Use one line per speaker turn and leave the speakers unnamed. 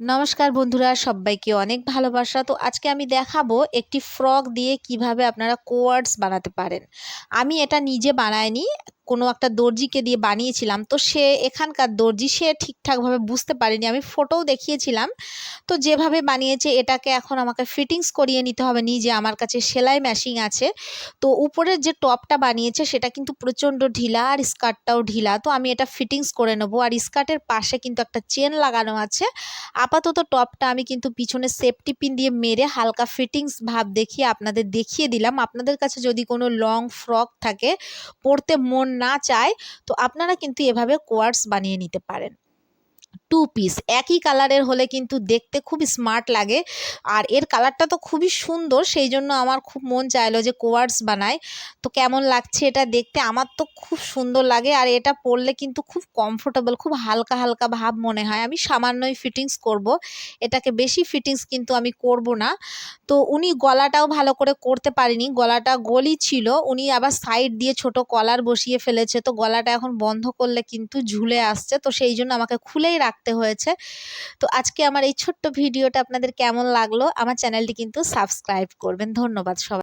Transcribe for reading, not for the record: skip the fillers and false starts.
নমস্কার বন্ধুরা, সবাইকে অনেক ভালোবাসা। তো আজকে আমি দেখাবো একটি ফ্রক দিয়ে কিভাবে আপনারা কোয়ার্ডস বানাতে পারেন। আমি এটা নিজে বানাইনি, কোনো একটা দর্জিকে দিয়ে বানিয়েছিলাম। তো সে এখানকার দর্জি, সে ঠিকঠাকভাবে বুঝতে পারেনি, আমি ফটোও দেখিয়েছিলাম। তো যেভাবে বানিয়েছে এটাকে এখন আমাকে ফিটিংস করিয়ে নিতে হবে নিজে। আমার কাছে সেলাই মেশিন আছে। তো উপরের যে টপটা বানিয়েছে সেটা কিন্তু প্রচণ্ড ঢিলা, আর স্কার্টটাও ঢিলা। তো আমি এটা ফিটিংস করে নেবো। আর স্কার্টের পাশে কিন্তু একটা চেন লাগানো আছে। আপাতত টপটা আমি কিন্তু পিছনে সেফটি পিন দিয়ে মেরে হালকা ফিটিংস ভাব দেখিয়ে আপনাদের দেখিয়ে দিলাম। আপনাদের কাছে যদি কোনো লং ফ্রক থাকে, পরতে মন না চায়, তো আপনারা কিন্তু এভাবে কোয়ার্ডস বানিয়ে নিতে পারেন। টু পিস একই কালারের হলে কিন্তু দেখতে খুব স্মার্ট লাগে। আর এর কালারটা তো খুবই সুন্দর, সেই জন্য আমার খুব মন চাইলো যে কোয়ার্ডস বানাই। তো কেমন লাগছে এটা দেখতে? আমার তো খুব সুন্দর লাগে। আর এটা পরলে কিন্তু খুব কমফোর্টেবল, খুব হালকা হালকা ভাব মনে হয়। আমি সামান্যই ফিটিংস করব, এটাকে বেশি ফিটিংস কিন্তু আমি করব না। তো উনি গলাটাও ভালো করে করতে পারেনি, গলাটা গোলই ছিল। উনি আবার সাইড দিয়ে ছোট কলার বসিয়ে ফেলেছে। তো গলাটা এখন বন্ধ করলে কিন্তু ঝুলে আসছে, তো সেই জন্য আমাকে খুলেই রাখতে হয়েছে। তো আজকে আমার এই ছোট্ট ভিডিওটা আপনাদের কেমন লাগলো? আমার চ্যানেলটি কিন্তু সাবস্ক্রাইব করবেন। ধন্যবাদ সবাই।